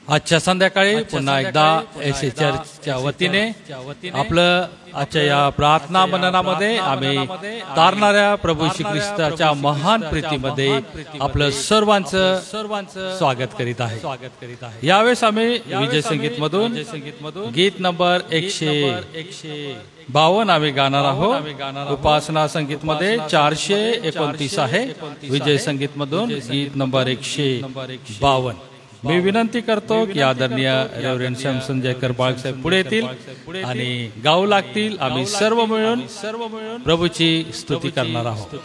आजच्या संध्याकाळी पुन्हा एकदा एसी चर्चच्या वतीने आपलं आजच्या या प्रार्थना मननामध्ये आम्ही तारणाऱ्या प्रभू श्री ख्रिस्ताच्या महान प्रीतीमध्ये आपलं सर्वांचं स्वागत करीत आहे। यावेळेस आम्ही विजय संगीत मधून गीत नंबर 152 आम्ही गाणार आहोत। उपासना संगीत मध्ये 429 आहे। विजय संगीत मधून गीत नंबर 152। मी विनंती करतो की आदरणीय रेव्हरंड सॅमसन जयकर बाळक साहेब पुढे येतील आणि गाऊ लागतील। आम्ही सर्व मिळून प्रभूची स्तुती करणार आहोत।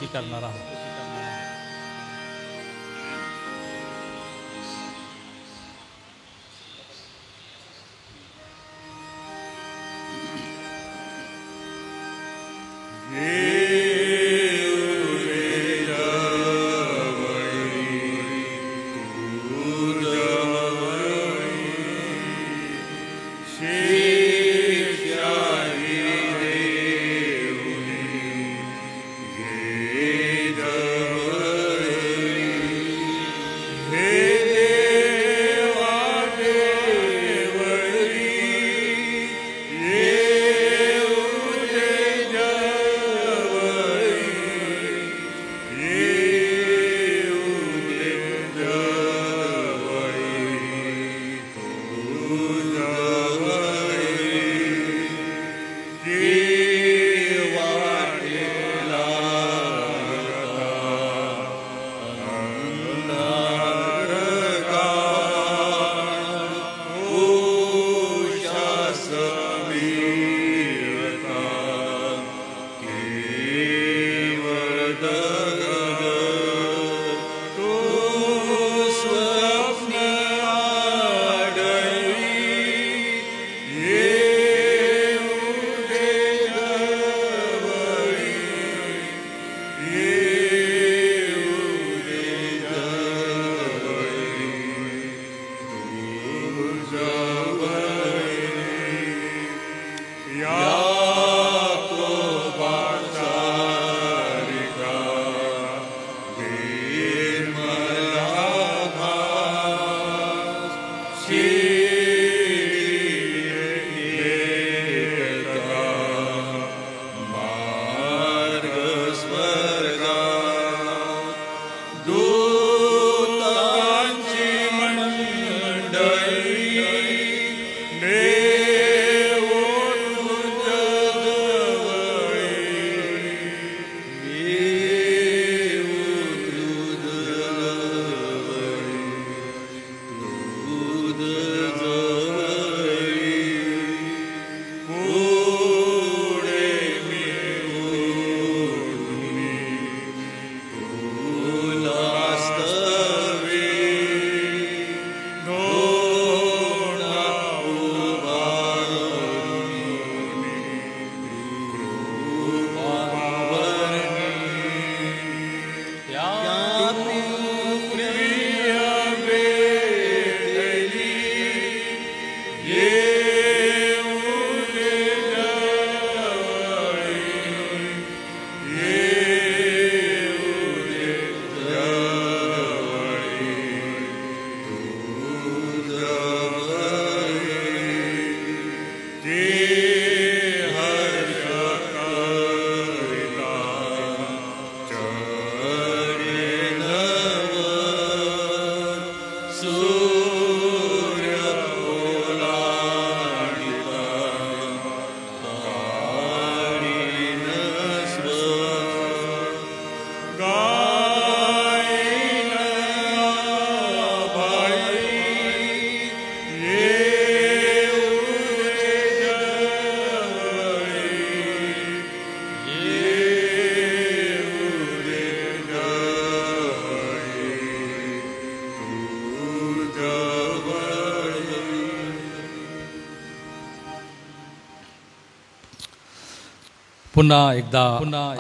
पुन्हा एकदा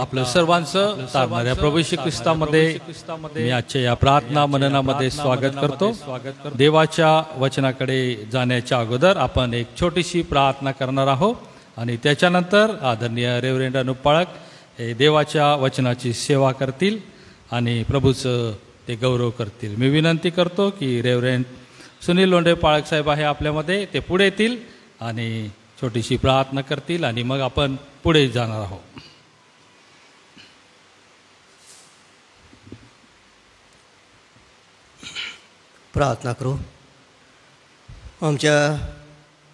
आपलं सर्वांचं तारणाऱ्या प्रभू श्री ख्रिस्तामध्ये मी आजच्या या प्रार्थना मननामध्ये स्वागत करतो। देवाच्या वचनाकडे जाण्याच्या अगोदर आपण एक छोटीशी प्रार्थना करणार आहोत आणि त्याच्यानंतर आदरणीय रेव्हरंड अनुप पाळक हे देवाच्या वचनाची सेवा करतील आणि प्रभूचं ते गौरव करतील। मी विनंती करतो की रेव्हरंड सुनील लोंढे पाळक साहेब आहे आपल्यामध्ये, ते पुढे येतील आणि छोटीशी प्रार्थना करतील आणि मग आपण पुढे जाणार आहोत. प्रार्थना करू. आमच्या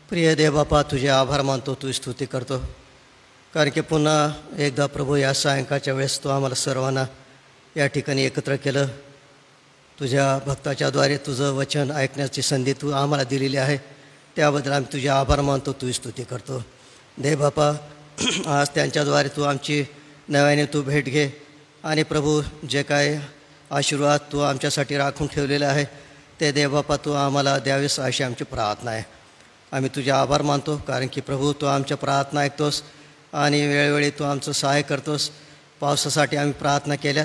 प्रिय देवबापा, तुझे आभार मानतो, तुझी स्तुती करतो, कारण की पुन्हा एकदा प्रभू या सायंकाळच्या वेळेस तू आम्हाला सर्वांना या ठिकाणी एकत्र केलं. तुझ्या भक्ताच्याद्वारे तुझं वचन ऐकण्याची संधी तू आम्हाला दिलेली आहे, त्याबद्दल आम्ही तुझे आभार मानतो, तुझी स्तुती करतो. देवबापा, आज त्यांच्याद्वारे तू आमची नव्याने तू भेट घे आणि प्रभू जे काय आशीर्वाद तू आमच्यासाठी राखून ठेवलेले आहे ते देवबापा तू आम्हाला द्यावेस अशी आमची प्रार्थना आहे. आम्ही तुझे आभार मानतो, कारण की प्रभू तू आमच्या प्रार्थना ऐकतोस आणि वेळोवेळी तू आमचं सहाय्य करतोस. पावसासाठी आम्ही प्रार्थना केल्या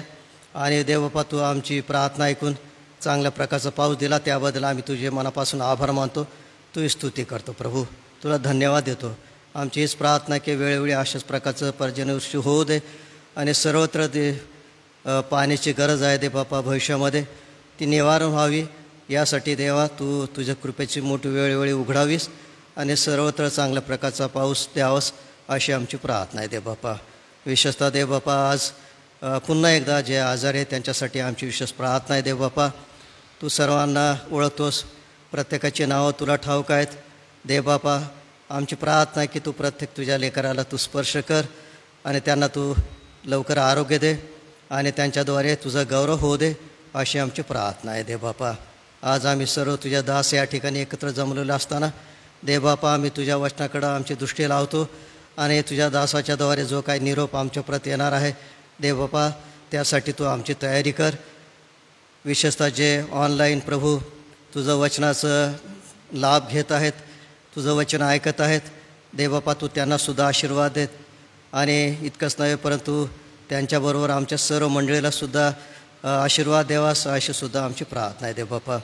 आणि देवबापा तू आमची प्रार्थना ऐकून चांगल्या प्रकारचा पाऊस दिला, त्याबद्दल आम्ही तुझे मनापासून आभार मानतो, तुझी स्तुती करतो. प्रभू तुला धन्यवाद देतो. आमची हीच प्रार्थना की वेळोवेळी अशाच प्रकारचं पर्जन्यवृष्टी होऊ दे आणि सर्वत्र ते पाण्याची गरज आहे देवबापा, भविष्यामध्ये ती निवारण व्हावी यासाठी देवा तू तुझ्या कृपेची मोठी वेळोवेळी उघडावीस आणि सर्वत्र चांगल्या प्रकारचा पाऊस द्यावास अशी आमची प्रार्थना आहे देवबापा. विशेषतः देवबापा आज पुन्हा एकदा जे आजार आहे त्यांच्यासाठी आमची विशेष प्रार्थना आहे देवबापा. तू सर्वांना ओळखतोस, प्रत्येकाची नावं तुला ठाऊक आहेत देवबापा. आमची प्रार्थना आहे की तू प्रत्येक तुझ्या लेकराला तू स्पर्श कर आणि त्यांना तू लवकर आरोग्य दे आणि त्यांच्याद्वारे तुझा गौरव होऊ दे अशी आमची प्रार्थना आहे देवबापा. आज आम्ही सर्व तुझ्या दास या ठिकाणी एकत्र जमलेलो असताना देवबापा आम्ही तुझ्या वचनाकडं आमची दृष्टी लावतो आणि तुझ्या दासाच्याद्वारे जो काही निरोप आमच्या प्रत येणार आहे देवबापा त्यासाठी तू आमची तयारी कर. विशेषतः जे ऑनलाईन प्रभू तुझं वचनाचं लाभ घेत आहेत, तुझं वचन ऐकत आहेत देवबापा, तू त्यांनासुद्धा आशीर्वाद देत आणि इतकंच नव्हे परंतु त्यांच्याबरोबर आमच्या सर्व मंडळीलासुद्धा आशीर्वाद द्यावास अशीसुद्धा आमची प्रार्थना आहे देवबापा.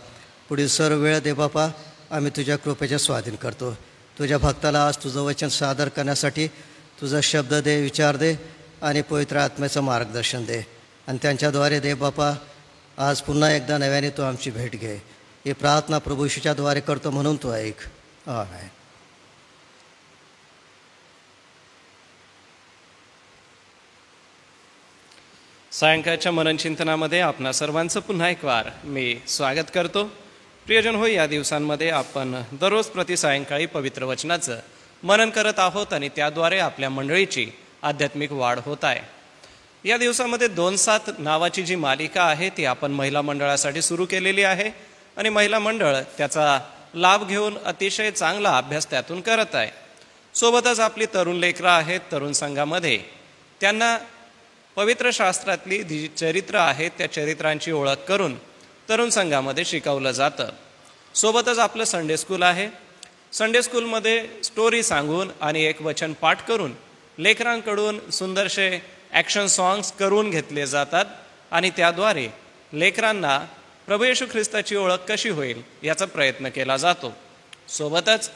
पुढील सर्व वेळ देवबापा आम्ही तुझ्या कृपेच्या स्वाधीन करतो. तुझ्या भक्ताला आज तुझं वचन सादर करण्यासाठी तुझा शब्द दे, विचार दे आणि पवित्र आत्म्याचं मार्गदर्शन दे आणि त्यांच्याद्वारे देवबापा आज पुन्हा एकदा नव्याने तू आमची भेट घे. ही प्रार्थना प्रभू येशूच्याद्वारे करतो म्हणून तू ऐक. आमेन. सायंकाळच्या मननचिंतनामध्ये आपणा सर्वांचं पुन्हा एक वार मी स्वागत करतो. प्रियजन हो, या दिवसांमध्ये आपण दररोज प्रति सायंकाळी पवित्र वचनाचं मनन करत आहोत आणि त्याद्वारे आपल्या मंडळीची आध्यात्मिक वाढ होत आहे. या दिवसामध्ये 2-7 नावाची जी मालिका आहे ती आपण महिला मंडळासाठी सुरू केलेली आहे आणि महिला मंडळ त्याचा लाभ घेऊन अतिशय चांगला अभ्यास त्यातून करत आहे. सोबतच आपली तरुण लेकरं आहेत, तरुण संघामध्ये त्यांना पवित्र शास्त्रातली जी चरित्र आहेत त्या चरित्रांची ओळख करून तरुण संघामध्ये शिकवलं जातं. सोबतच आपलं संडे स्कूल आहे. संडे स्कूलमध्ये स्टोरी सांगून आणि एक वचन पाठ करून लेकरांकडून सुंदरसे ॲक्शन सॉंग्स करून घेतले जातात आणि त्याद्वारे लेकरांना प्रभू येशू ख्रिस्ताची ओळख कशी होईल याचा प्रयत्न केला जातो. सोबतच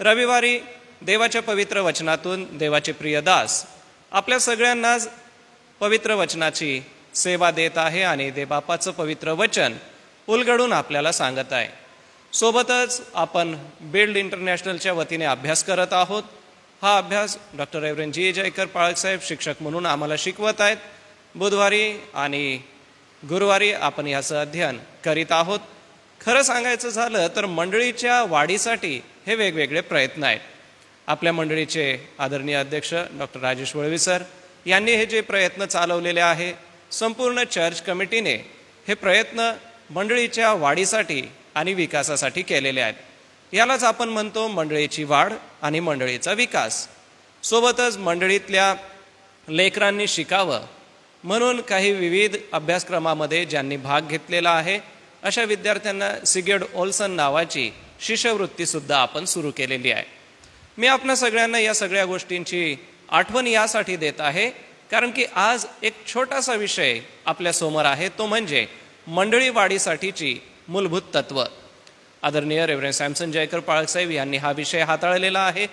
रविवारी देवाच्या पवित्र वचनातून देवाचे प्रिय दास आपल्या सगळ्यांनाच पवित्र वचनाची सेवा देत आहे आणि देवबापाचं पवित्र वचन उलगडून आपल्याला सांगत आहे. सोबतच आपण बिल्ड इंटरनॅशनलच्या वतीने अभ्यास करत आहोत. हा अभ्यास डॉक्टर रेव्हरंड जी जयकर पाळक साहेब शिक्षक म्हणून आम्हाला शिकवत आहेत. बुधवारी आणि गुरुवारी आपण याचं अध्ययन करीत आहोत. खरं सांगायचं झालं तर मंडळीच्या वाढीसाठी हे वेगवेगळे प्रयत्न आहेत. आपल्या मंडळीचे आदरणीय अध्यक्ष डॉक्टर राजेश वळवी सर यांनी हे जे प्रयत्न चालवलेले आहे, संपूर्ण चर्च कमिटीने हे प्रयत्न मंडळीच्या वाढीसाठी आणि विकासासाठी केलेले आहेत. यालाच आपण म्हणतो मंडळीची वाढ आणि मंडळीचा विकास. सोबतच मंडळीतल्या लेकरांनी शिकावं म्हणून काही विविध अभ्यासक्रमामध्ये ज्यांनी भाग घेतलेला आहे अशा विद्यार्थ्यांना सिगेड ओल्सन नावाची शिष्यवृत्तीसुद्धा आपण सुरू केलेली आहे. मी आपणा सगळ्यांना या सगळ्या गोष्टींची आठवण यासाठी देत आहे कारण की आज एक छोटासा विषय आपल्या समोर आहे, तो म्हणजे मंडळी वाढीसाठीची मूलभूत तत्व. आदरणीय रेव्हरंड सॅमसन जयकर पाळक साहेब यांनी हा विषय हाताळलेला आहे,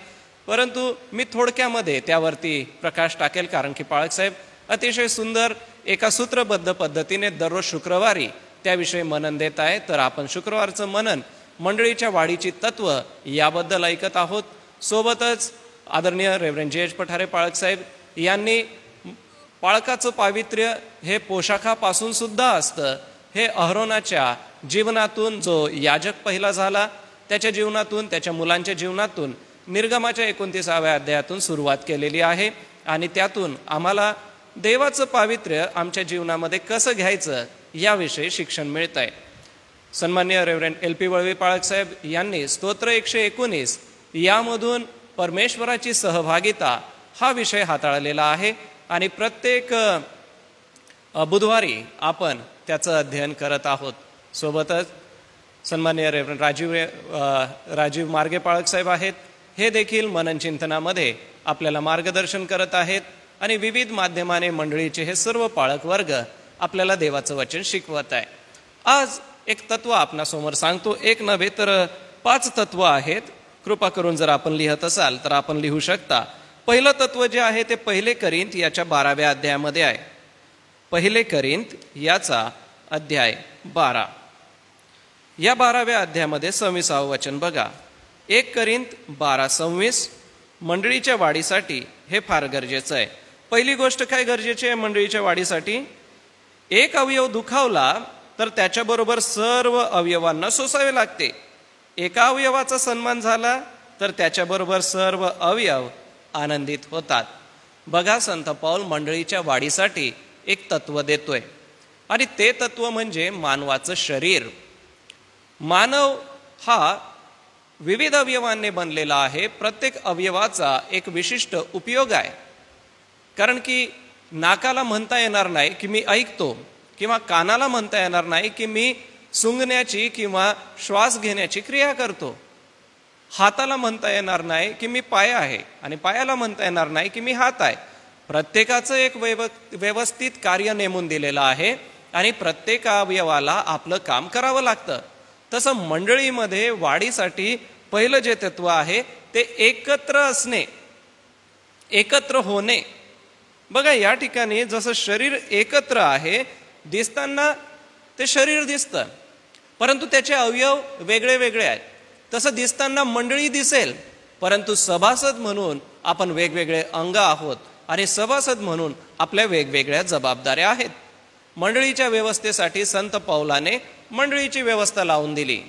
परंतु मी थोडक्यामध्ये त्यावरती प्रकाश टाकेल कारण की पाळक साहेब अतिशय सुंदर एका सूत्रबद्ध पद्धतीने दररोज शुक्रवारी त्याविषयी मनन देत आहे. तर आपण शुक्रवारचं मनन मंडळीच्या वाढीची तत्व याबद्दल ऐकत आहोत. सोबतच आदरणीय रेव्हरंड जे एच पठारे पाळक साहेब यांनी पाळकाचं पावित्र्य हे पोशाखापासून सुद्धा असतं, हे अहरोनाच्या जीवनातून, जो याजक पहिला झाला त्याच्या जीवनातून, त्याच्या मुलांच्या जीवनातून, निर्गमाच्या 29व्या अध्यायातून सुरुवात केलेली आहे. आणि त्यातून आम्हाला देवाचं पावित्र्य आमच्या जीवनामध्ये कसं घ्यायचं याविषयी शिक्षण मिळत आहे. सन्माननीय रेव्हरंड LP वळवी पाळक साहेब यांनी स्तोत्र 119 यामधून परमेश्वराची सहभागिता हा विषय हाताळलेला आहे. आणि प्रत्येक बुधवारी आपण त्याचं अध्ययन करत आहोत. सोबतच सन्माननीय रेव्हरंड राजीव मार्गे पाळक साहेब आहेत, हे देखील मनन चिंतनामध्ये आपल्याला मार्गदर्शन करत आहेत. आणि विविध माध्यमाने मंडळीचे हे सर्व पाळक वर्ग आपल्याला देवाचं वचन शिकवत आहे. आज एक तत्व आपणासमोर सांगतो, एक नव्हे तर 5 तत्व आहेत. कृपा करून जर आपण लिहत असाल तर आपण लिहू शकता. पहिलं तत्व जे आहे ते 1 करिंथ याच्या 12व्या अध्यायामध्ये आहे. 1 करिंथ याचा अध्याय 12. या 12व्या अध्यायामध्ये 26वं वचन बघा. 1 करिंथ 12:26 मंडळीच्या वाढीसाठी हे फार गरजेचं आहे. पहिली गोष्ट काय गरजेची आहे मंडळीच्या वाढीसाठी? एक अवयव दुखावला तर त्याच्याबरोबर सर्व अवयवांना सोसावे लागते. एका अवयवाचा सन्मान झाला तर त्याच्याबरोबर सर्व अवयव आनंदित होतात. बघा, संत पौल मंडळीच्या वाढीसाठी एक तत्व देतोय आणि ते तत्व म्हणजे मानवाचं शरीर. मानव हा विविध अवयवांनी बनलेला आहे. प्रत्येक अवयवाचा एक विशिष्ट उपयोग आहे. कारण की नाकाला म्हणता येणार नाही की मी ऐकतो, किंवा कानाला म्हणता येणार नाही की मी सुंगण्याची किंवा श्वास घेण्याची क्रिया करतो. हाताला म्हणता येणार नाही की मी पाय आहे, आणि पायाला म्हणता येणार नाही की मी हात आहे. प्रत्येकाचं एक व्यवस्थित कार्य नेमून दिलेलं आहे आणि प्रत्येक अवयवाला आपलं काम करावं लागतं. तसं मंडळीमध्ये वाढीसाठी पहिलं जे तत्व आहे ते एकत्र असणे, एकत्र होणे. बघा, या ठिकाणी जसं शरीर एकत्र आहे, दिसताना ते शरीर दिसतं, परंतु त्याचे अवयव वेगळे वेगळे आहेत. तसं दिसताना मंडळी दिसेल, परंतु सभासद म्हणून आपण वेगवेगळे अंग आहोत आणि सभासद म्हणून आपल्या वेगवेगळ्या जबाबदाऱ्या आहेत. मंडळीच्या व्यवस्थेसाठी संत पौलाने मंडळीची व्यवस्था लावून दिली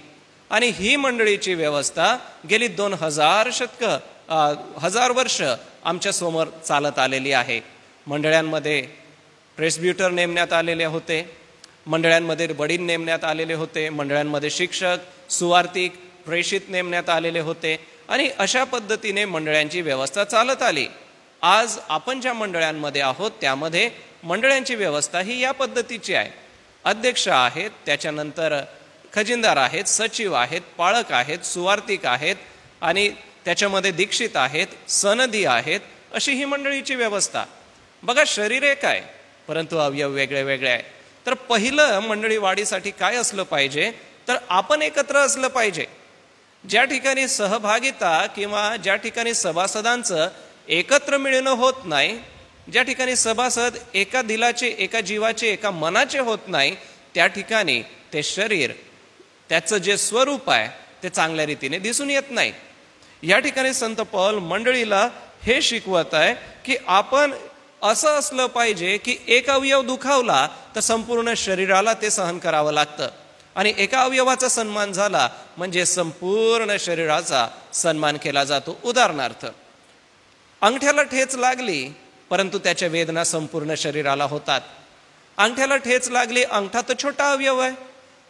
आणि ही मंडळीची व्यवस्था गेली 2000 वर्ष आमच्या समोर चालत आलेली आहे. मंडळांमध्ये प्रेस्ब्युटर नेमण्यात आलेले होते, मंडळांमध्ये वडील नेमण्यात आलेले होते, मंडळांमध्ये शिक्षक, सुवार्तिक, प्रेषित नेमण्यात आलेले होते आणि अशा पद्धतीने मंडळांची व्यवस्था चालत आली. आज आपण ज्या मंडळांमध्ये आहोत त्यामध्ये मंडळांची व्यवस्था ही या पद्धतीची आहे. अध्यक्ष आहेत, त्याच्यानंतर खजिनदार आहेत, सचिव आहेत, पाळक आहेत, सुवार्तिक आहेत आणि त्याच्यामध्ये दीक्षित आहेत, सनदी आहेत. अशी ही मंडळीची व्यवस्था. बघा, शरीर एक आहे परंतु अवयव वेगळे वेगळे आहे. तर पहिलं मंडळी वाढीसाठी काय असलं पाहिजे, तर आपण एकत्र असलं पाहिजे. ज्या ठिकाणी सहभागिता किंवा ज्या ठिकाणी सभासदांचं एकत्र मिळणं होत नाही, ज्या ठिकाणी सभासद एका दिलाचे, एका जीवाचे, एका मनाचे होत नाही, त्या ठिकाणी ते शरीर, त्याचं जे स्वरूप आहे ते चांगल्या रीतीने दिसून येत नाही. या ठिकाणी संत पौल मंडळीला हे शिकवत आहे की आपण असं असलं पाहिजे की एक अवयव दुखावला तर संपूर्ण शरीराला ते सहन करावं लागतं आणि एका अवयवाचा सन्मान झाला म्हणजे संपूर्ण शरीराचा सन्मान केला जातो. उदाहरणार्थ, अंगठ्याला ठेच लागली परंतु त्याच्या वेदना संपूर्ण शरीराला होतात. अंगठ्याला ठेच लागली, अंगठा तर छोटा अवयव आहे,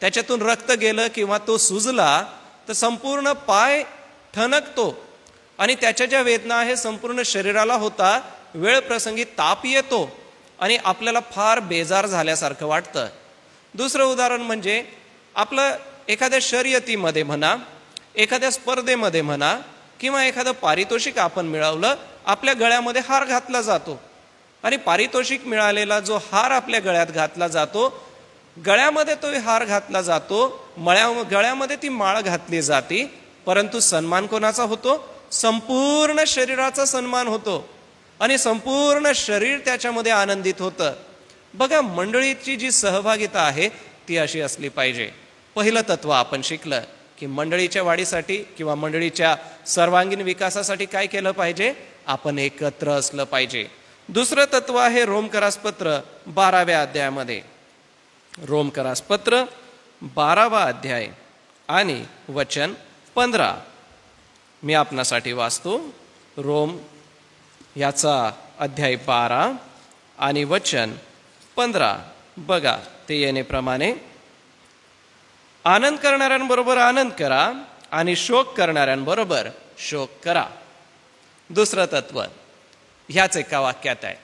त्याच्यातून रक्त गेलं किंवा तो सुजला तर संपूर्ण पाय ठणकतो आणि त्याच्या ज्या वेदना आहे संपूर्ण शरीराला होता. वेळ प्रसंगी ताप येतो आणि आपल्याला फार बेजार झाल्यासारखं वाटतं. दुसरं उदाहरण म्हणजे आपलं एखाद्या शर्यतीमध्ये म्हणा, एखाद्या स्पर्धेमध्ये म्हणा किंवा एखादं पारितोषिक आपण मिळवलं, आपल्या गळ्यामध्ये हार घातला जातो आणि पारितोषिक मिळालेला जो हार आपल्या गळ्यात घातला जातो, गळ्यामध्ये तो हार घातला जातो, गळ्यामध्ये ती माळ घातली जाते, परंतु सन्मान कोणाचा होतो? संपूर्ण शरीराचा सन्मान होतो आणि संपूर्ण शरीर त्याच्यामध्ये आनंदित होतं. बघा, मंडळीची जी सहभागिता आहे ती अशी असली पाहिजे. पहिलं तत्व आपण शिकलं की मंडळीच्या वाढीसाठी किंवा मंडळीच्या सर्वांगीण विकासासाठी काय केलं पाहिजे? आपण एकत्र असलं पाहिजे. दुसरं तत्व आहे रोमकरासपत्र 12व्या अध्यायामध्ये. रोमकरासपत्र 12वा अध्याय आणि वचन 15 मी आपणासाठी वाचतो. रोम याचा अध्याय 12 आणि वचन 15 बघा. ते येण्याप्रमाणे, आनंद करणाऱ्यांबरोबर आनंद करा आणि शोक करणाऱ्यांबरोबर शोक करा. दुसरं तत्व ह्याच एका वाक्यात आहे.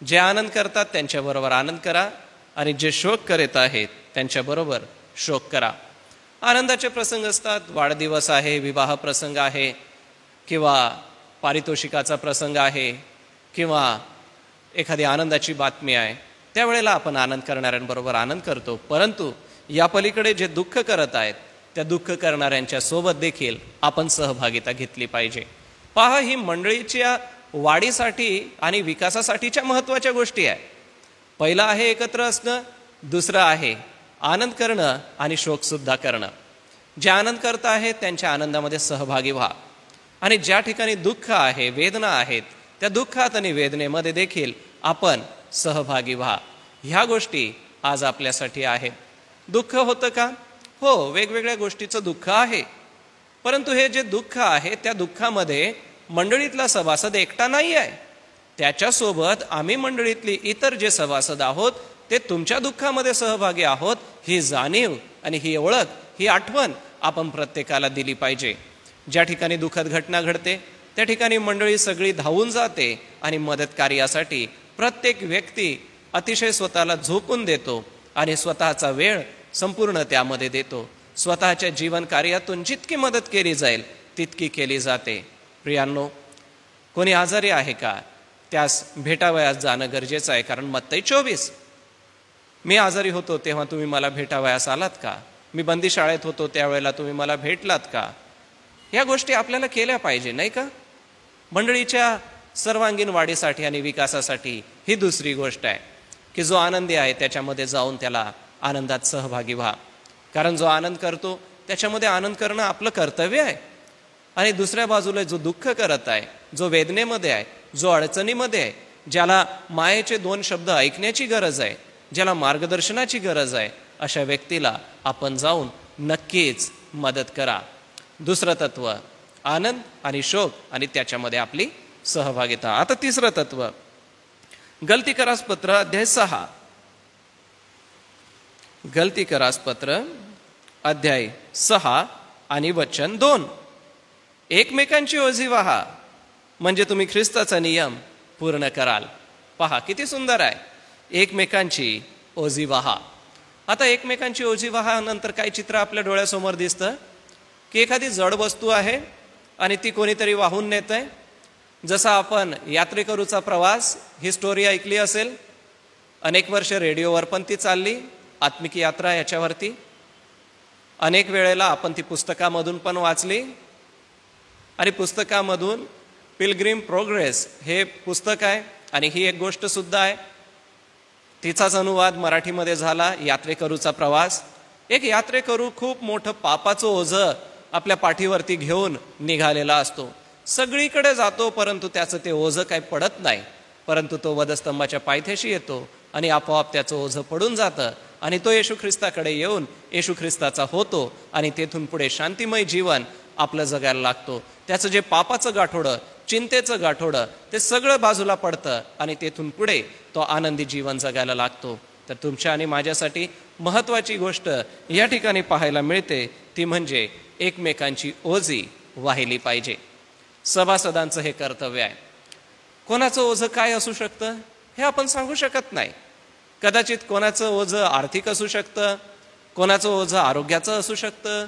जे आनंद करतात त्यांच्याबरोबर आनंद करा आणि जे शोक करीत आहेत त्यांच्याबरोबर शोक करा. आनंदाचे प्रसंग असतात, वाढदिवस आहे, विवाह प्रसंग आहे, किंवा पारितोषिकाचा प्रसंग आहे, किंवा एखादी आनंदाची बातमी आहे. त्यावेळेला आपण आनंद करणाऱ्यांबरोबर आनंद करतो. परंतु या पलीकडे जे दुःख करत आहेत त्या दुःख करणाऱ्यांच्या सोबत देखील आपण सहभागिता घेतली पाहिजे. पहा, ही मंडळीच्या वाढीसाठी आणि विकासासाठीच्या महत्त्वाच्या गोष्टी आहे. पहिला आहे एकत्र असणं, दुसरं आहे आनंद करणं आणि शोकसुद्धा करणं. जे आनंद करत आहेत त्यांच्या आनंदामध्ये सहभागी व्हा आणि ज्या ठिकाणी दुःख आहे, वेदना आहेत, त्या दुःखात आणि वेदनेमध्ये देखील आपण सहभागी व्हा. ह्या गोष्टी आज आपल्यासाठी आहेत. दुःख होतं का? हो, वेगवेगळ्या गोष्टीचं दुःख आहे. परंतु हे जे दुःख आहे त्या दुःखामध्ये मंडळीतला सभासद एकटा नाही आहे. त्याच्यासोबत आम्ही मंडळीतली इतर जे सभासद आहोत ते तुमच्या दुःखामध्ये सहभागी आहोत, ही जाणीव आणि ही ओळख, ही आठवण आपण प्रत्येकाला दिली पाहिजे. ज्या ठिकाणी दुःखद घटना घडते त्या ठिकाणी मंडळी सगळी धावून जाते आणि मदत कार्यासाठी प्रत्येक व्यक्ती अतिशय स्वतःला झोकून देतो आणि स्वतःचा वेळ संपूर्ण त्यामध्ये देतो. स्वतःच्या जीवन कार्यातून जितकी मदत केली जाईल तितकी केली जाते. प्रियांनो, कोणी आजारी आहे का? त्यास भेटावयास जाणं गरजेचं आहे. कारण मत्ती 24, मी आजारी होतो तेव्हा तुम्ही मला भेटावयास आलात का? मी बंदी शाळेत होतो त्यावेळेला तुम्ही मला भेटलात का? या गोष्टी आपल्याला केल्या पाहिजे, नाही का? मंडळीच्या सर्वांगीण वाढीसाठी आणि विकासासाठी ही दुसरी गोष्ट आहे की जो आनंदी आहे त्याच्यामध्ये जाऊन त्याला आनंदात सहभागी व्हा. कारण जो आनंद करतो त्याच्यामध्ये आनंद करणं आपलं कर्तव्य आहे. आणि दुसऱ्या बाजूला जो दुःख करत आहे, जो वेदनेमध्ये आहे, जो अडचणीमध्ये आहे, ज्याला मायेचे 2 शब्द ऐकण्याची गरज आहे, ज्याला मार्गदर्शनाची गरज आहे, अशा व्यक्तीला आपण जाऊन नक्कीच मदत करा. दुसरं तत्व आनंद आणि शोक आणि त्याच्यामध्ये आपली सहभागिता. आता तिसरं तत्व गलतीकरासपत्र अध्याय 6. गलतीकरासपत्र अध्याय 6 आणि वचन 2. एकमेकांची ओझी व्हा म्हणजे तुम्ही ख्रिस्ताचा नियम पूर्ण कराल. पहा किती सुंदर आहे, एकमेकांची ओझी व्हा. आता एकमेकांची ओझी व्हा नंतर काय चित्र आपल्या डोळ्यासमोर दिसतं की एखादी जड वस्तू आहे आणि ती कोणीतरी वाहून नेत आहे. जसा आपण यात्रेकरूचा प्रवास ही स्टोरी ऐकली असेल, अनेक वर्ष रेडिओवर पण ती चालली, आत्मिक यात्रा याच्यावरती. अनेक वेळेला आपण ती पुस्तकामधून पण वाचली आणि पुस्तकामधून पिलग्रिम प्रोग्रेस हे पुस्तक आहे आणि ही एक गोष्ट सुद्धा आहे. तिचाच अनुवाद मराठीमध्ये झाला, यात्रेकरूचा प्रवास. एक यात्रेकरू खूप मोठं पापाचं ओझं आपल्या पाठीवरती घेऊन निघालेला असतो. सगळीकडे जातो परंतु त्याचं ते ओझं काही पडत नाही. परंतु तो वधस्तंभाच्या पायथ्याशी येतो आणि आपोआप त्याचं ओझं पडून जातं आणि तो येशू ख्रिस्ताकडे येऊन येशू ख्रिस्ताचा होतो आणि तेथून पुढे शांतिमय जीवन आपलं जगायला लागतो. त्याचं जे पापाचं गाठोडं, चिंतेचं गाठोडं, ते सगळं बाजूला पडतं आणि तेथून पुढे तो आनंदी जीवन जगायला लागतो. तर तुमच्या आणि माझ्यासाठी महत्त्वाची गोष्ट या ठिकाणी पाहायला मिळते ती म्हणजे एकमेकांची ओझी वाहिली पाहिजे. सभासदांचं हे कर्तव्य आहे. कोणाचं ओझं काय असू शकतं हे आपण सांगू शकत नाही. कदाचित कोणाचं ओझं आर्थिक असू शकतं, कोणाचं ओझं आरोग्याचं असू शकतं,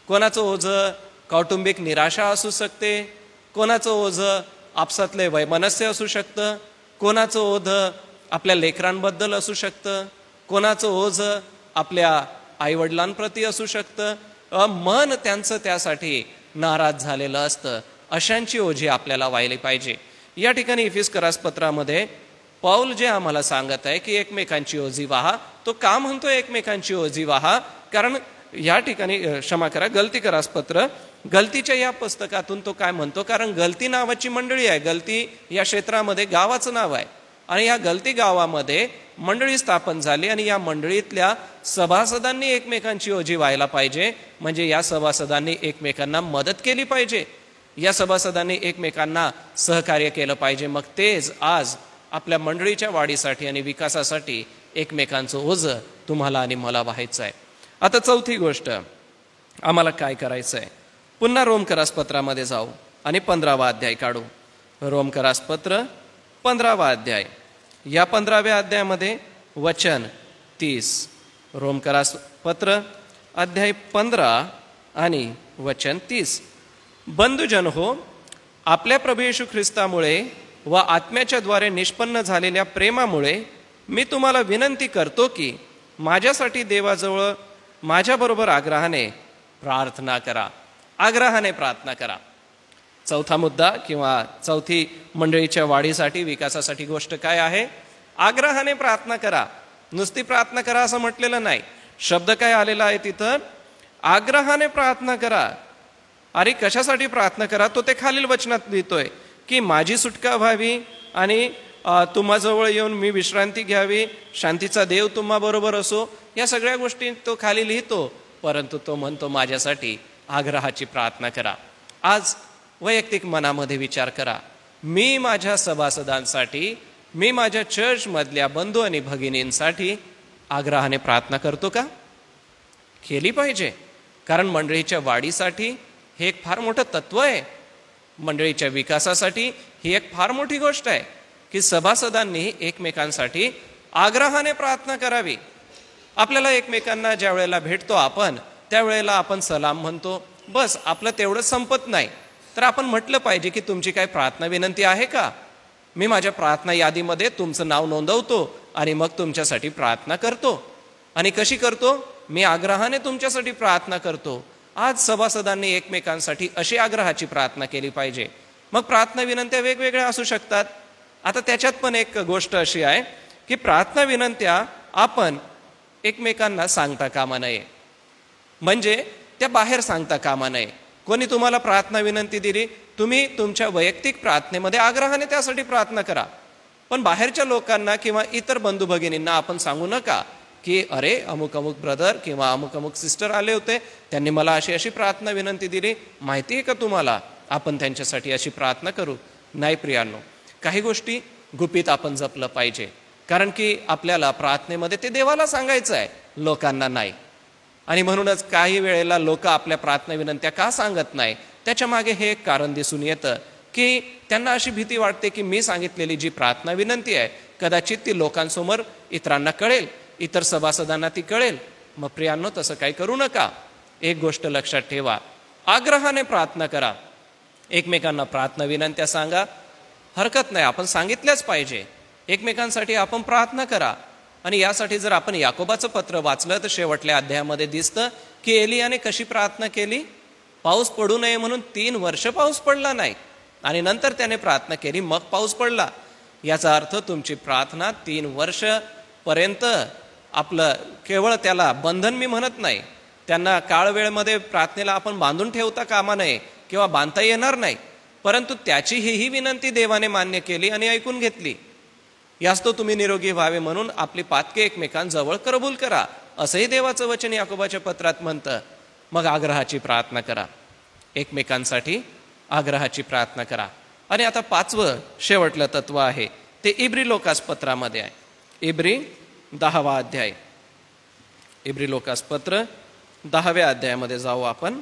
कोणाचं ओझं कौटुंबिक निराशा असू शकते, कोणाचं ओझं आपसातले वैमनस्य असू शकतं, कोणाचं ओझं आपल्या लेकरांबद्दल असू शकतं, कोणाचं ओझं आपल्या आईवडिलांप्रती असू शकतं. मन त्यांचं त्यासाठी नाराज झालेलं असतं. अशांची ओझी आपल्याला वाहिली पाहिजे. या ठिकाणी इफिसकरासपत्रामध्ये पौल जे आम्हाला सांगत आहे की एकमेकांची ओझी वाहा, तो का म्हणतो एकमेकांची ओझी वाहा? कारण या ठिकाणी क्षमा करा, गलती करास पत्र, गलतीच्या या पुस्तकातून तो काय म्हणतो, कारण गलती नावाची मंडळी आहे. गलती या क्षेत्रामध्ये गावाचं नाव आहे आणि या गलती गावामध्ये मंडळी स्थापन झाली आणि या मंडळीतल्या सभासदांनी एकमेकांची ओझी व्हायला पाहिजे. म्हणजे या सभासदांनी एकमेकांना मदत केली पाहिजे, या सभासदांनी एकमेकांना सहकार्य केलं पाहिजे. मग तेच आज आपल्या मंडळीच्या वाढीसाठी आणि विकासासाठी एकमेकांचं ओझं तुम्हाला आणि मला व्हायचं आहे. आता चौथी गोष्ट आम्हाला काय करायचं आहे, पुन्हा रोमकरास पत्रामध्ये जाऊ आणि 15वा अध्याय काढू. रोमकरास पत्र 15वा अध्याय, या 15व्या अध्यायामध्ये वचन 30. रोमकरास पत्र अध्याय 15 आणि वचन 30. बंधुजन हो, आपल्या प्रभू येशू ख्रिस्तामुळे व आत्म्याच्या द्वारे निष्पन्न झालेल्या प्रेमामुळे मी तुम्हाला विनंती करतो की माझ्यासाठी देवाजवळ माझ्याबरोबर आग्रहाने प्रार्थना करा. आग्रहाने प्रार्थना करा. चौथा मुद्दा किंवा चौथी मंडळीच्या वाढीसाठी विकासासाठी गोष्ट काय आहे, आग्रहाने प्रार्थना करा. नुसती प्रार्थना करा असं म्हटलेलं नाही, शब्द काय आलेला आहे तिथं, आग्रहाने प्रार्थना करा. अरे कशासाठी प्रार्थना करा, तो ते खालील वचनात लिहितोय की माझी सुटका व्हावी आणि तुम्हाजवळ येऊन मी विश्रांती घ्यावी, शांतीचा देव तुम्हाबरोबर असो, या सगळ्या गोष्टी तो खाली लिहितो. परंतु तो म्हणतो माझ्यासाठी आग्रहाची प्रार्थना करा. आज वैयक्तिक मनामध्ये विचार करा, मी माझ्या सभासदांसाठी, मी माझ्या चर्चमधल्या बंधू आणि भगिनींसाठी आग्रहाने प्रार्थना करतो का? केली पाहिजे, कारण मंडळीच्या वाढीसाठी हे एक फार मोठं तत्व आहे. मंडळीच्या विकासासाठी ही एक फार मोठी गोष्ट आहे की सभासदांनी एकमेकांसाठी आग्रहाने प्रार्थना करावी. आपल्याला एकमेकांना ज्या वेळेला भेटतो आपण, त्यावेळेला आपण सलाम म्हणतो, बस आपलं तेवढं संपत नाही. तर आपण म्हटलं पाहिजे की तुमची काय प्रार्थना विनंती आहे का? मी माझ्या प्रार्थना यादीमध्ये तुमचं नाव नोंदवतो आणि मग तुमच्यासाठी प्रार्थना करतो. आणि कशी करतो? मी आग्रहाने तुमच्यासाठी प्रार्थना करतो. आज सभासदांनी एकमेकांसाठी अशी आग्रहाची प्रार्थना केली पाहिजे. मग प्रार्थना विनंत्या वेगवेगळ्या असू शकतात. आता त्याच्यात पण एक गोष्ट अशी आहे की प्रार्थना विनंत्या आपण एकमेकांना सांगता कामा नये, म्हणजे त्या बाहेर सांगता कामा नये. कोणी तुम्हाला प्रार्थना विनंती दिली, तुम्ही तुमच्या वैयक्तिक प्रार्थनेमध्ये आग्रहाने त्यासाठी प्रार्थना करा, पण बाहेरच्या लोकांना किंवा इतर बंधू भगिनींना आपण सांगू नका की अरे अमुक अमुक ब्रदर किंवा अमुक अमुक सिस्टर आले होते, त्यांनी मला अशी अशी प्रार्थना विनंती दिली, माहिती आहे का तुम्हाला, आपण त्यांच्यासाठी अशी प्रार्थना करू. नाही प्रियांनो, काही गोष्टी गुपित आपण जपलं पाहिजे, कारण की आपल्याला प्रार्थनेमध्ये ते देवाला सांगायचं आहे, लोकांना नाही. आणि म्हणूनच काही वेळेला लोक आपल्या प्रार्थना विनंत्या का सांगत नाही, त्याच्या मागे हे एक कारण दिसून येतं की त्यांना अशी भीती वाटते की मी सांगितलेली जी प्रार्थना विनंती आहे कदाचित ती लोकांसमोर इतरांना कळेल, इतर सभासदांना ती कळेल. मग प्रियांनो, तसं काही करू नका. एक गोष्ट लक्षात ठेवा, आग्रहाने प्रार्थना करा, एकमेकांना प्रार्थना विनंत्या सांगा, हरकत नाही, आपण सांगितल्याच पाहिजे. एकमेकांसाठी आपण प्रार्थना करा. आणि यासाठी जर आपण याकोबाचं पत्र वाचलं तर शेवटल्या अध्यायामध्ये दिसतं की एलियाने कशी प्रार्थना केली. पाऊस पडू नये म्हणून 3 वर्ष पाऊस पडला नाही आणि नंतर त्याने प्रार्थना केली, मग पाऊस पडला. याचा अर्थ तुमची प्रार्थना 3 वर्ष पर्यंत आपलं केवळ त्याला बंधन मी म्हणत नाही, त्यांना काळवेळमध्ये प्रार्थनेला आपण बांधून ठेवता कामा नये किंवा बांधता येणार नाही, परंतु त्याची ही विनंती देवाने मान्य केली आणि ऐकून घेतली. यास तो तुम्ही निरोगी व्हावे म्हणून आपली पातके एकमेकांजवळ कबूल करा, असंही देवाचं वचन याकोबाच्या पत्रात म्हणतं. मग आग्रहाची प्रार्थना करा, एकमेकांसाठी आग्रहाची प्रार्थना करा. आणि आता 5वं शेवटलं तत्व आहे ते इब्री लोकास पत्रामध्ये आहे. इब्री 10वा अध्याय, इब्री लोकास पत्र 10व्या अध्यायामध्ये जाऊ आपण.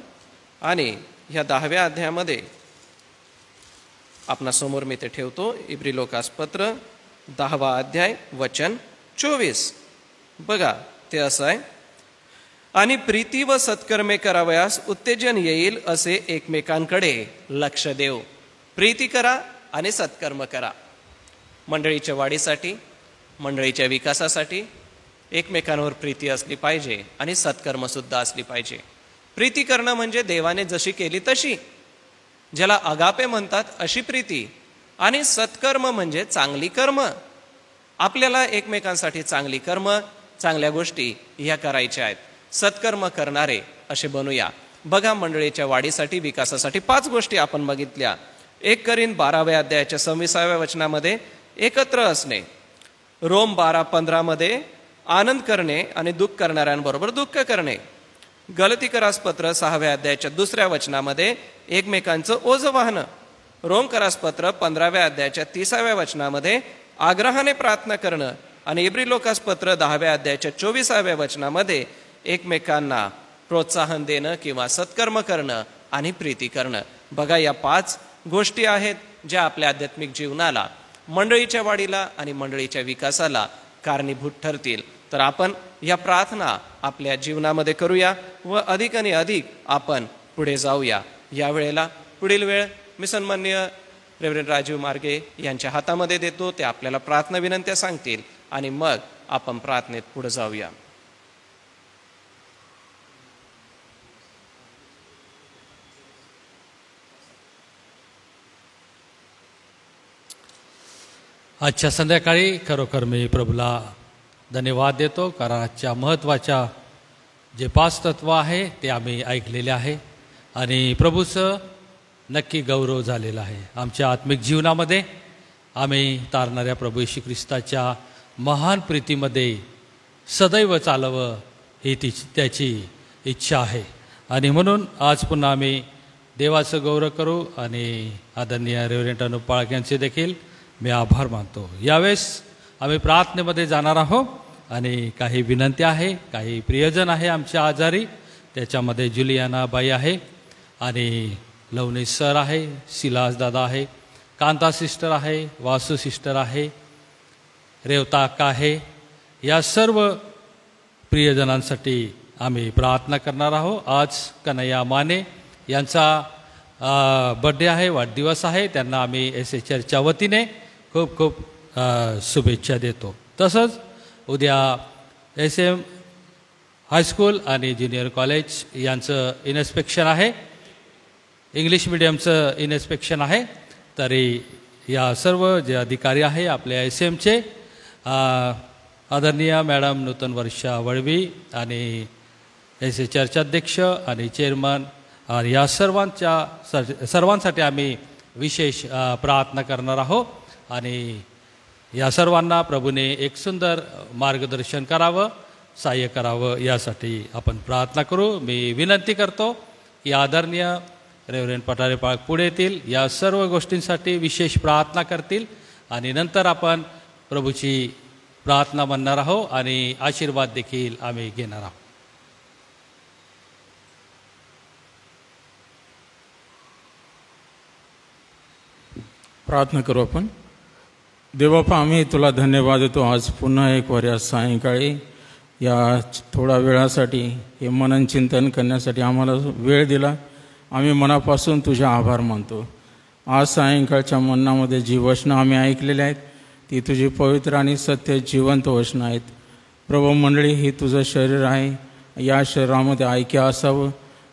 आणि ह्या 10व्या अध्यायामध्ये आपणासमोर मी ते ठेवतो. इब्री लोकास पत्र 10वा अध्याय वचन 24. बघा ते असं आहे, आणि प्रीती व सत्कर्मे करावयास उत्तेजन येईल असे एकमेकांकडे लक्ष देऊ. प्रीती करा आणि सत्कर्म करा. मंडळीच्या वाढीसाठी, मंडळीच्या विकासासाठी एकमेकांवर प्रीती असली पाहिजे आणि सत्कर्म सुद्धा असली पाहिजे. प्रीती करणं म्हणजे देवाने जशी केली तशी, ज्याला अगापे म्हणतात अशी प्रीती. आणि सत्कर्म म्हणजे चांगली कर्म. आपल्याला एकमेकांसाठी चांगली कर्म, चांगल्या गोष्टी ह्या करायच्या आहेत. सत्कर्म करणारे असे बनूया. बघा, मंडळीच्या वाढीसाठी, विकासासाठी 5 गोष्टी आपण बघितल्या. 1 करीन 12व्या अध्यायाच्या 26व्या वचनामध्ये एकत्र असणे, रोम 12:15 मध्ये आनंद करणे आणि दुःख करणाऱ्यांबरोबर दुःख करणे, गलतीकरास पत्र 6व्या अध्यायाच्या 2ऱ्या वचनामध्ये एकमेकांचं ओझं वाहणं, रोमकरास पत्र 15व्या अध्यायाच्या 30व्या वचनामध्ये आग्रहाने प्रार्थना करणं आणि इब्री लोकास पत्र 10व्या अध्यायाच्या 24व्या वचनामध्ये एकमेकांना प्रोत्साहन देणं किंवा सत्कर्म करणं आणि प्रीती करणं. बघा, या 5 गोष्टी आहेत ज्या आपल्या आध्यात्मिक जीवनाला, मंडळीच्या वाढीला आणि मंडळीच्या विकासाला कारणीभूत ठरतील. तर आपण या प्रार्थना आपल्या जीवनामध्ये करूया व अधिक आणि अधिक आपण पुढे जाऊया. यावेळेला पुढील वेळ मी सन्माननीय रेव्हरंड राजीव मार्गे यांच्या हातामध्ये देतो. ते आपल्याला प्रार्थना विनंत्या सांगतील आणि मग आपण प्रार्थनेत पुढे जाऊया. आजच्या संध्याकाळी खरोखर मी प्रभूला धन्यवाद देतो, कारण आजच्या महत्त्वाच्या जे 5 तत्व आहे ते आम्ही ऐकलेले आहे आणि प्रभूचं नक्की गौरव झालेला आहे. आमच्या आत्मिक जीवनामध्ये आम्ही तारणाऱ्या प्रभू येशू ख्रिस्ताच्या महान प्रीतीमध्ये सदैव चालवं ही त्याची इच्छा आहे. आणि म्हणून आज पुन्हा आम्ही देवाचं गौरव करू आणि आदरणीय रेव्हरंड अनुप पाळक यांचे देखील मी आभार मानतो. यावेळेस आम्ही प्रार्थनेमध्ये जाणार आहोत आणि काही विनंती आहे. काही प्रियजन आहे आमच्या आजारी, त्याच्यामध्ये जुलियाना बाई आहे आणि लवनेश सर आहे, सिलास दादा आहे, कांता सिस्टर आहे, वासू सिस्टर आहे, रेवता अक्का आहे. या सर्व प्रियजनांसाठी आम्ही प्रार्थना करणार आहोत. आज कन्हैया माने यांचा बर्थडे आहे, वाढदिवस आहे. त्यांना आम्ही SHRच्या वतीने खूप खूप शुभेच्छा देतो. तसंच उद्या SM हायस्कूल आणि ज्युनियर कॉलेज यांचं इन्स्पेक्शन आहे, इंग्लिश मिडियमचं इन्स्पेक्शन आहे. तरी या सर्व जे अधिकारी आहे आपल्या SMचे आदरणीय मॅडम नूतन वर्षा वळवी आणि SHRचे अध्यक्ष आणि चेअरमन या सर्वांसाठी आम्ही विशेष प्रार्थना करणार आहोत आणि या सर्वांना प्रभूने एक सुंदर मार्गदर्शन करावं, सहाय्य करावं, यासाठी आपण प्रार्थना करू. मी विनंती करतो की आदरणीय रेव्हरंड पठारे पाळक पुढे येतील, या सर्व गोष्टींसाठी विशेष प्रार्थना करतील आणि नंतर आपण प्रभूची प्रार्थना म्हणणार आहोत आणि आशीर्वाद देखील आम्ही घेणार आहोत. प्रार्थना करू आपण. देवबापा, आम्ही तुला धन्यवाद देतो. आज पुन्हा एक वार या सायंकाळी या थोड्या वेळासाठी हे मनन चिंतन करण्यासाठी आम्हाला वेळ दिला. आम्ही मनापासून तुझे आभार मानतो. आज सायंकाळच्या मननामध्ये जी वचनं आम्ही ऐकलेली आहेत ती तुझी पवित्र आणि सत्य जिवंत वचनं आहेत. प्रभू, मंडळी ही तुझं शरीर आहे. या शरीरामध्ये ऐक्य असावं.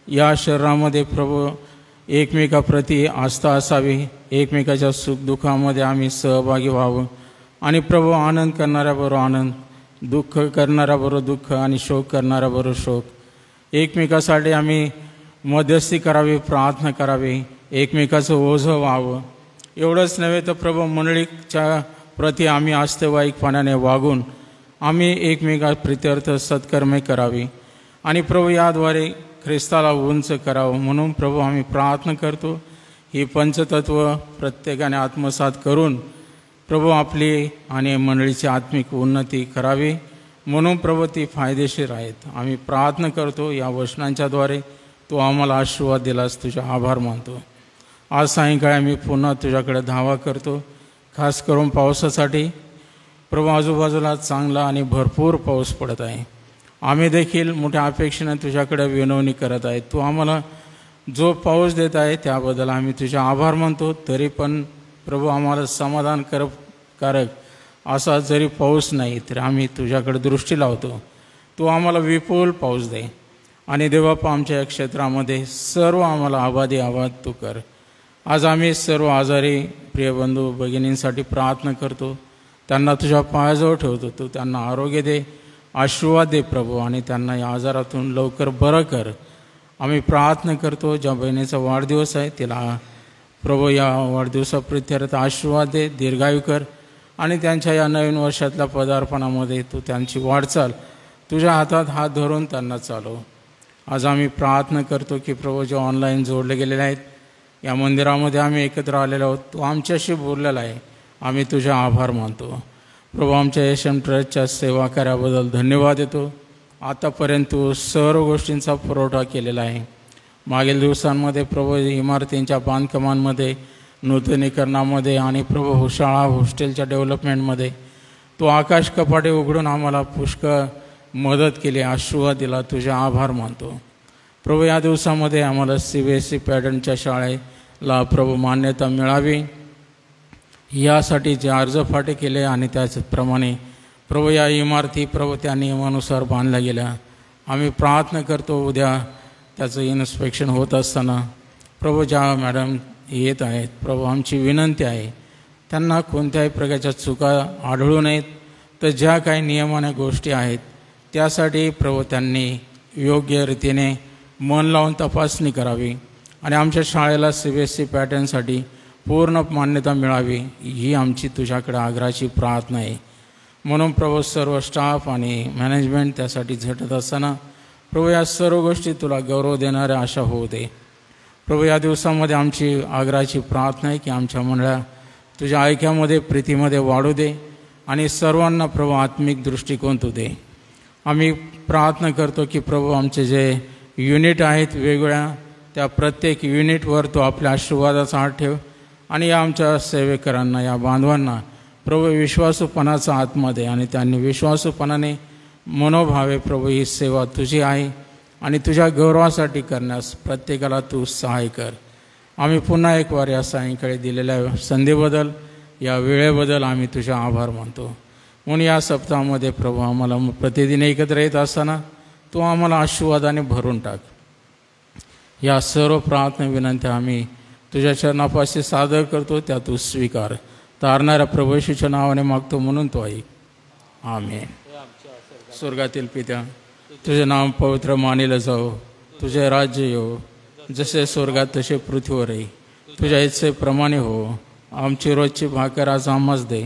या शरीरामध्ये प्रभू एकमेकाप्रती आस्था असावी. एकमेकाच्या सुखदुःखामध्ये आम्ही सहभागी व्हावं आणि प्रभू आनंद करणाऱ्याबरोबर आनंद, दुःख करणाऱ्याबरोबर दुःख आणि शोक करणाऱ्याबरोबर शोक, एकमेकासाठी आम्ही मध्यस्थी करावी, प्रार्थना करावी, एकमेकाचं ओझं व्हावं. एवढंच नव्हे तर प्रभू मंडळीच्या प्रती आम्ही आस्थेवाईकपणाने वागून आम्ही एकमेकाप्रित्यर्थ सत्कर्मे करावी आणि प्रभू याद्वारे ख्रिस्ताला उंच करावं. म्हणून प्रभू आम्ही प्रार्थना करतो. ही पंचतत्व प्रत्येकाने आत्मसात करून प्रभू आपली आणि मंडळीची आत्मिक उन्नती करावी. म्हणून प्रभू ती फायदेशीर आहेत. आम्ही प्रार्थना करतो या वचनांच्याद्वारे तू आम्हाला आशीर्वाद दिलास, तुझे आभार मानतो. आज सायंकाळी आम्ही पुन्हा तुझ्याकडे धावा करतो, खास करून पावसासाठी. प्रभू आजूबाजूला चांगला आणि भरपूर पाऊस पडत आहे. आम्ही देखील मोठ्या अपेक्षेने तुझ्याकडे विनवणी करत आहे. तू आम्हाला जो पाऊस देत आहे त्याबद्दल आम्ही तुझे आभार मानतो. तरी पण प्रभू आम्हाला समाधानकारक असा जरी पाऊस नाही तरी आम्ही तुझ्याकडे दृष्टी लावतो. तू आम्हाला विपुल पाऊस दे आणि देवबापा आमच्या या क्षेत्रामध्ये सर्व आम्हाला आबादी आबाद तू कर. आज आम्ही सर्व आजारी प्रिय बंधू भगिनींसाठी प्रार्थना करतो. त्यांना तुझ्या पायाजवळ ठेवतो. तू त्यांना आरोग्य दे आशीर्वाद दे प्रभू आणि त्यांना या आजारातून लवकर बरं कर. आम्ही प्रार्थना करतो ज्या बहिणीचा वाढदिवस आहे तिला प्रभू या वाढदिवसाप्रित्यर्थ आशीर्वाद दे, दीर्घायू कर आणि त्यांच्या या नवीन वर्षातल्या पदार्पणामध्ये तू त्यांची वाटचाल तुझ्या हातात हात धरून त्यांना चालव. आज आम्ही प्रार्थना करतो की प्रभू जे ऑनलाईन जोडले गेलेले आहेत या मंदिरामध्ये आम्ही एकत्र आलेलो आहोत, तू आमच्याशी बोललेला आहे, आम्ही तुझे आभार मानतो. प्रभू आमच्या एशियन ट्रस्टच्या सेवा कार्याबद्दल धन्यवाद देतो. आतापर्यंत तू सर्व गोष्टींचा पुरवठा केलेला आहे. मागील दिवसांमध्ये प्रभू इमारतींच्या बांधकामांमध्ये, नूतनीकरणामध्ये आणि प्रभू शाळा हॉस्टेलच्या डेव्हलपमेंटमध्ये तू आकाश कपाटे उघडून आम्हाला पुष्कळ मदत केली, आशीर्वाद दिला, तुझे आभार मानतो. प्रभू या दिवसामध्ये आम्हाला CBSE पॅटर्नच्या शाळेला प्रभू मान्यता मिळावी यासाठी जे अर्ज फाटे केले आणि त्याचप्रमाणे प्रभू या इमारती प्रभू त्या नियमानुसार बांधल्या गेल्या. आम्ही प्रार्थना करतो उद्या त्याचं इन्स्पेक्शन होत असताना प्रभू ज्या मॅडम येत आहेत प्रभू आमची विनंती आहे त्यांना कोणत्याही प्रकारच्या चुका आढळू नयेत, तर ज्या काही नियमाने गोष्टी आहेत त्यासाठी प्रभू त्यांनी योग्य रीतीने मन लावून तपासणी करावी आणि आमच्या शाळेला CBSE पॅटर्नसाठी पूर्ण मान्यता मिळावी ही आमची तुझ्याकडे आग्रहाची प्रार्थना आहे. म्हणून प्रभू सर्व स्टाफ आणि मॅनेजमेंट त्यासाठी झटत असताना प्रभू या सर्व गोष्टी तुला गौरव देणाऱ्या आशा होऊ दे. प्रभू या दिवसामध्ये आमची आग्रहाची प्रार्थना आहे की आमच्या मंडळा तुझ्या ऐक्यामध्ये प्रीतीमध्ये वाढू दे आणि सर्वांना प्रभू आत्मिक दृष्टिकोन तू दे. आम्ही प्रार्थना करतो की प्रभू आमचे जे युनिट आहेत वेगवेगळ्या त्या प्रत्येक युनिटवर तो आपल्या आशीर्वादाचा हात ठेव आणि या आमच्या सेवेकरांना या बांधवांना प्रभू विश्वासूपणाचा आत्मा दे आणि त्यांनी विश्वासूपणाने मनोभावे प्रभू ही सेवा तुझी आहे आणि तुझ्या गौरवासाठी करण्यास प्रत्येकाला तू सहाय्य कर. आम्ही पुन्हा एक वार या सायंकाळी दिलेल्या संधीबद्दल या वेळेबद्दल आम्ही तुझा आभार मानतो. म्हणून या सप्ताहामध्ये प्रभू आम्हाला प्रतिदिन एकत्र येत असताना तू आम्हाला आशीर्वादाने भरून टाक. या सर्व प्रार्थना विनंत्या आम्ही तुझ्या चरणापाशी सादर करतो, त्या तू स्वीकार. तारणाऱ्या प्रभू येशूच्या नावाने मागतो म्हणून तो ऐक. आमेन. स्वर्गातील पित्या तुझे नाम पवित्र मानिलं जाओ, तुझे राज्य येऊ, जसे स्वर्गात तसे पृथ्वीवरही तुझ्या इच्छेप्रमाणे हो. आमची रोजची भाकर आज आम्हाच दे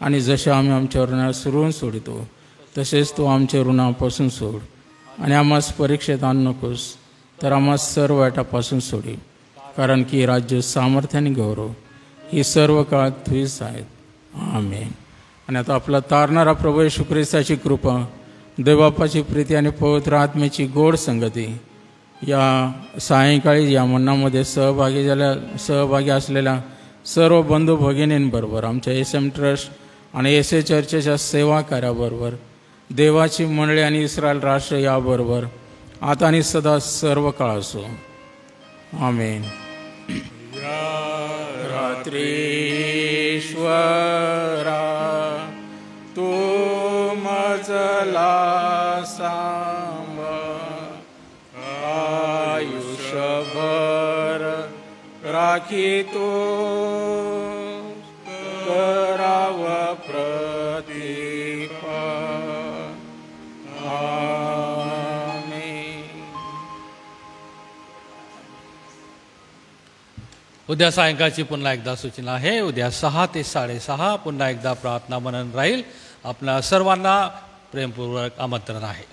आणि जसे आम्ही आमच्या ऋणास ऋण सोडितो तसेच तू आमच्या ऋणापासून सोड आणि आम्हास परीक्षेत आणू नकोस, तर आम्हास सर्व वाईटापासून सोडी. कारण की राज्य, सामर्थ्याने गौरव ही सर्व काळ तुझीच आहेत. आमेन. आणि आता आपला तारणारा प्रभू येशू ख्रिस्ताची कृपा, देवबापाची प्रीती आणि पवित्र आत्म्याची गोड संगती या सायंकाळी या मन्नामध्ये सहभागी असलेल्या सर्व बंधू भगिनींबरोबर, आमच्या SM ट्रस्ट आणि SA चर्चेच्या सेवा कार्याबरोबर, देवाची मंडळी आणि इस्रायल राष्ट्र याबरोबर आता आणि सदा सर्व काळ असो. आमेन. रात्रीश्वरा तू मजला सांभ, आयुष्यभर राखी तू कराव प्रदीप. उद्या सायंकाळची पुन्हा एकदा सूचना आहे. उद्या 6 ते 6:30 पुन्हा एकदा प्रार्थना मनन राहील. आपल्या सर्वांना प्रेमपूर्वक आमंत्रण आहे.